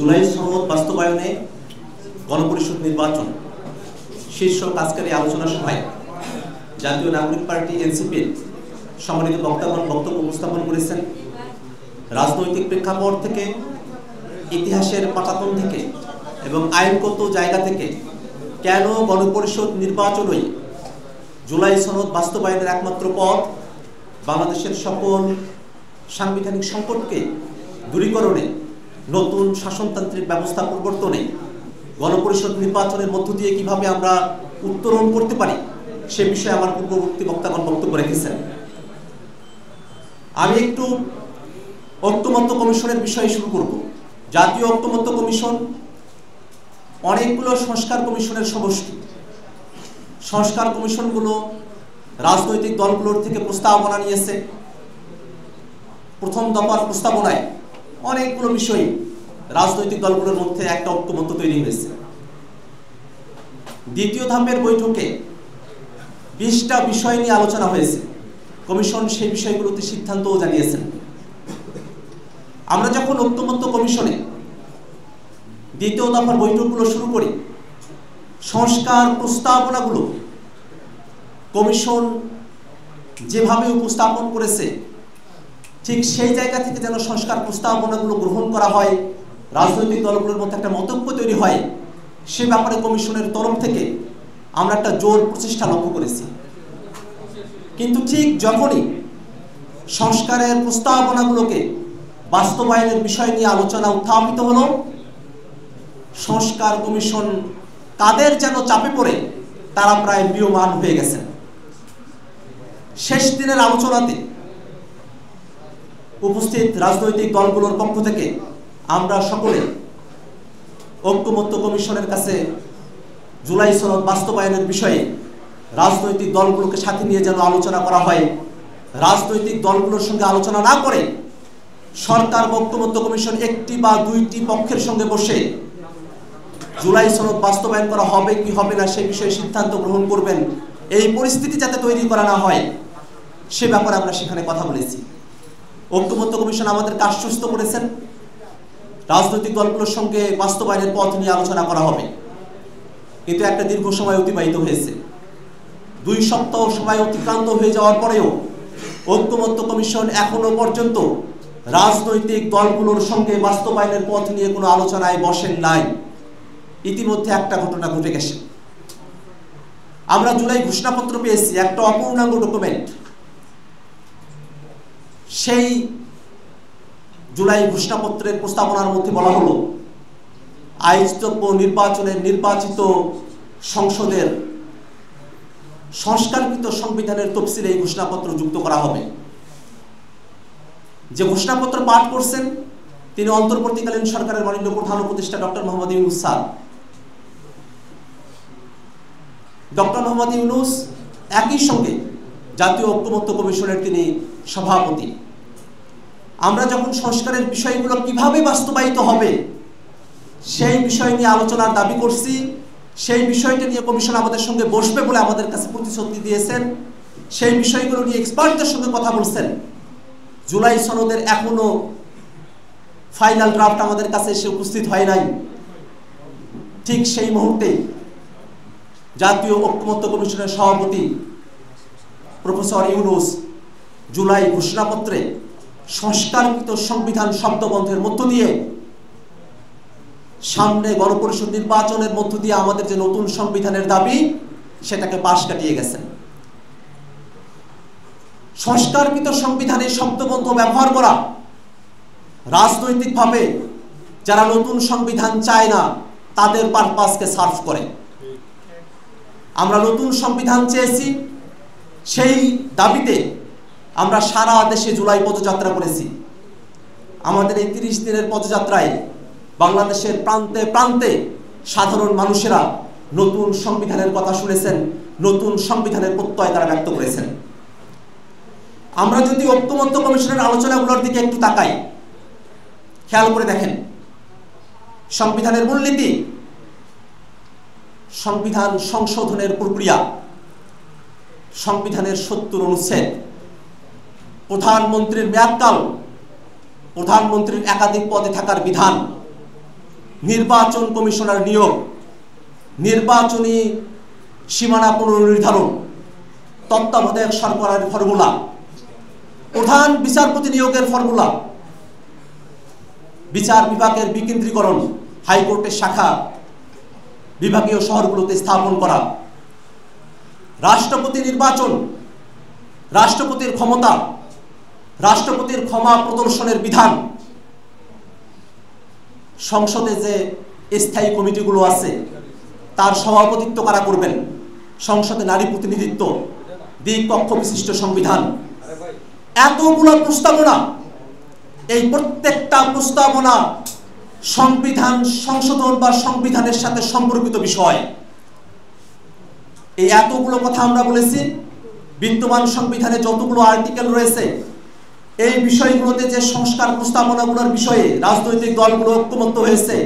জুলাই সনদ বাস্তবায়নে গণপরিষদ নির্বাচন শীর্ষক আজকের এই আলোচনা সভায় জাতীয় নাগরিক পার্টি এনসিপির সম্মানিত বক্তাগণ বক্তব্য উপস্থাপন করেছেন। রাজনৈতিক প্রেক্ষাপট থেকে, ইতিহাসের পাটাতন থেকে এবং আইনগত জায়গা থেকে কেন গণপরিষদ নির্বাচনই জুলাই সনদ বাস্তবায়নের একমাত্র পথ, বাংলাদেশের সকল সাংবিধানিক সংকটকে দূরীকরণে, নতুন শাসনতান্ত্রিক ব্যবস্থা প্রবর্তনে গণপরিষদ নির্বাচনের মধ্য দিয়ে কিভাবে আমরা উত্তরণ করতে পারি সে বিষয়ে আমার পূর্ববর্তী বক্তাগণ বক্তব্য রেখেছেন। আমি একটু ঐক্যমত্য কমিশনের বিষয়ে শুরু করব। জাতীয় ঐক্যমত্য কমিশন অনেকগুলো সংস্কার কমিশনের সমষ্টি। সংস্কার কমিশনগুলো রাজনৈতিক দলগুলোর থেকে প্রস্তাবনা নিয়েছে। প্রথম দফার প্রস্তাবনায় অনেকগুলো বিষয় রাজনৈতিক দলগুলোর মধ্যে একটা ঐক্যমত্য তৈরি হয়েছে। দ্বিতীয় ধাপের বৈঠকে 20টা বিষয় নিয়ে আলোচনা হয়েছে। কমিশন সেই বিষয়গুলোতে সিদ্ধান্তও জানিয়েছেন। আমরা যখন ঐক্যমত্য কমিশনে দ্বিতীয় দফার বৈঠকগুলো শুরু করি, সংস্কার প্রস্তাবনাগুলো কমিশন যেভাবে উপস্থাপন করেছে ঠিক সেই জায়গা থেকে যেন সংস্কার প্রস্তাবনাগুলো গ্রহণ করা হয়, রাজনৈতিক দলগুলোর মধ্যে একটা মতৈক্য তৈরি হয়, সে ব্যাপারে কমিশনের তরফ থেকে আমরা একটা জোর প্রচেষ্টা লক্ষ্য করেছি। কিন্তু ঠিক যখনই সংস্কারের প্রস্তাবনাগুলোকে বাস্তবায়নের বিষয় নিয়ে আলোচনা উত্থাপিত হলো, সংস্কার কমিশন তাদের যেন চাপে পড়ে তারা প্রায় ম্রিয়মাণ হয়ে গেছেন। শেষ দিনের আলোচনাতে উপস্থিত রাজনৈতিক দলগুলোর পক্ষ থেকে আমরা সকলে ঐক্যমত্য কমিশনের কাছে জুলাই সনদ বাস্তবায়নের বিষয়ে রাজনৈতিক দলগুলোকে সাথে নিয়ে যেন আলোচনা করা হয়। রাজনৈতিক দলগুলোর সঙ্গে আলোচনা না করে সরকার ঐক্যমত্য কমিশন একটি বা দুইটি পক্ষের সঙ্গে বসে জুলাই সনদ বাস্তবায়ন করা হবে কি হবে না সে বিষয়ে সিদ্ধান্ত গ্রহণ করবেন। এই পরিস্থিতি যাতে তৈরি করা না হয় সে ব্যাপারে আমরা সেখানে কথা বলেছি। ঐক্যমত্য কমিশন আমাদেরকে আশ্বস্ত করেছেন রাজনৈতিক দলগুলোর সঙ্গে বাস্তবায়নের পথ নিয়ে আলোচনা করা হবে। কিন্তু একটা দীর্ঘ সময় অতিবাহিত হয়েছে। 2 সপ্তাহ সময় অতিক্রান্ত হয়ে যাওয়ার পরেও ঐক্যমত্য কমিশন এখনো পর্যন্ত রাজনৈতিক দলগুলোর সঙ্গে বাস্তবায়নের পথ নিয়ে কোনো আলোচনায় বসেন নাই। ইতিমধ্যে একটা ঘটনা ঘটে গেছে। আমরা জুলাই ঘোষণাপত্র পেয়েছি, একটা অপূর্ণাঙ্গ ডকুমেন্ট। সেই জুলাই ঘোষণাপত্রের প্রস্তাবনার মধ্যে বলা হলো আয়োজিতব্য নির্বাচনের নির্বাচিত সংসদের সংস্কারকৃত সংবিধানের তফসিলে এই ঘোষণাপত্র যুক্ত করা হবে। যে ঘোষণাপত্র পাঠ করছেন তিনি অন্তর্বর্তীকালীন সরকারের মাননীয় প্রধান উপদেষ্টা doctor Mohammad Yunus sir. Doctor Mohammad Yunus একই সঙ্গে জাতীয় ঐক্যমত্য কমিশনের তিনি সভাপতি। আমরা যখন সংস্কারের বিষয়গুলো কিভাবে বাস্তবায়িত হবে সেই বিষয় নিয়ে আলোচনার দাবি করছি, সেই বিষয়টা নিয়ে কমিশন আমাদের সঙ্গে বসবে বলে আমাদের কাছে প্রতিশ্রুতি দিয়েছেন। সেই বিষয়গুলো নিয়ে এক্সপার্টদের সঙ্গে কথা বলছেন। জুলাই সনদের এখনো ফাইনাল ড্রাফট আমাদের কাছে এসে উপস্থিত হয় নাই। ঠিক সেই মুহূর্তে জাতীয় ঐক্যমত্য কমিশনের সভাপতি প্রফেসর ইউনূস জুলাই ঘোষণাপত্রে সংস্কারকৃত সংবিধান শব্দবন্ধের মধ্য দিয়ে সামনে গণপরিষদ নির্বাচনের মধ্য দিয়ে আমাদের যে নতুন সংবিধানের দাবি সেটাকে পাশ কাটিয়ে গেছেন। সংস্কারকৃত সংবিধানের শব্দবন্ধ ব্যবহার করা রাজনৈতিকভাবে যারা নতুন সংবিধান চায় না তাদের পারপাসকে সার্ভ করে। আমরা নতুন সংবিধান চেয়েছি, সেই দাবিতে আমরা সারা দেশে জুলাই পদযাত্রা করেছি। আমাদের এই 30 দিনের পদযাত্রায় বাংলাদেশের প্রান্তে প্রান্তে সাধারণ মানুষেরা নতুন সংবিধানের কথা শুনেছেন, নতুন সংবিধানের প্রত্যয় তারা ব্যক্ত করেছেন। আমরা যদি ঐক্যমত্য কমিশনের আলোচনাগুলোর দিকে একটু তাকাই, খেয়াল করে দেখেন সংবিধানের মূলনীতি, সংবিধান সংশোধনের প্রক্রিয়া, সংবিধানের 70 অনুচ্ছেদ, প্রধানমন্ত্রীর মেয়াদকাল, প্রধানমন্ত্রীর একাধিক পদে থাকার বিধান, নির্বাচন কমিশনার নিয়োগ, নির্বাচনী সীমানা পুনর্নির্ধারণ, তত্ত্বাবধায়ক সরকারের ফর্মুলা, প্রধান বিচারপতি নিয়োগের ফর্মুলা, বিচার বিভাগের বিকেন্দ্রীকরণ, হাইকোর্টের শাখা বিভাগীয় শহরগুলোতে স্থাপন করা, রাষ্ট্রপতি নির্বাচন, রাষ্ট্রপতির ক্ষমতা, রাষ্ট্রপতির ক্ষমা প্রদর্শনের বিধান, সংসদে যে স্থায়ী কমিটিগুলো আছে তার সভাপতিত্ব কারা করবেন, সংসদে নারী প্রতিনিধিত্ব, দ্বিকক্ষ বিশিষ্ট সংবিধান, এতগুলো প্রস্তাবনা। এই প্রত্যেকটা প্রস্তাবনা সংবিধান সংশোধন বা সংবিধানের সাথে সম্পর্কিত বিষয়। এই এতগুলো কথা আমরা বলেছি। বিদ্যমান সংবিধানে যতগুলো আর্টিকেল রয়েছে এই বিষয়গুলোতে যে সংস্কার প্রস্তাবনাগুলোর বিষয়ে রাজনৈতিক দলগুলো ঐক্যমত্য হয়েছে,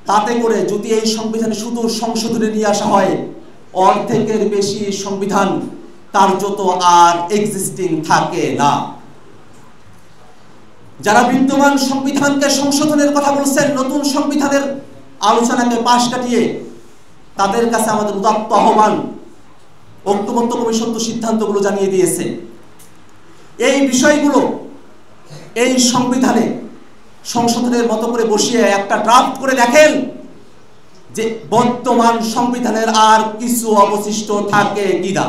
তাতে করে যদি এই সংবিধানে শুধু সংশোধনে নিয়ে আসা হয়, অর্ধেকের বেশি সংবিধান কার্যত আর এক্সিস্টিং থাকে না। যারা বিদ্যমান সংবিধানকে সংশোধনের কথা বলছেন, নতুন সংবিধানের আলোচনাকে পাশ কাটিয়ে, তাদের কাছে আমাদের উদাত্ত আহ্বান। ঐক্যমত্য কমিশন তো সিদ্ধান্তগুলো জানিয়ে দিয়েছে। এই বিষয়গুলো এই সংবিধানে সংশোধনের মতো করে বসিয়ে একটা ড্রাফট করে দেখেন যে বর্তমান সংবিধানের আর কিছু অবশিষ্ট থাকে কিনা।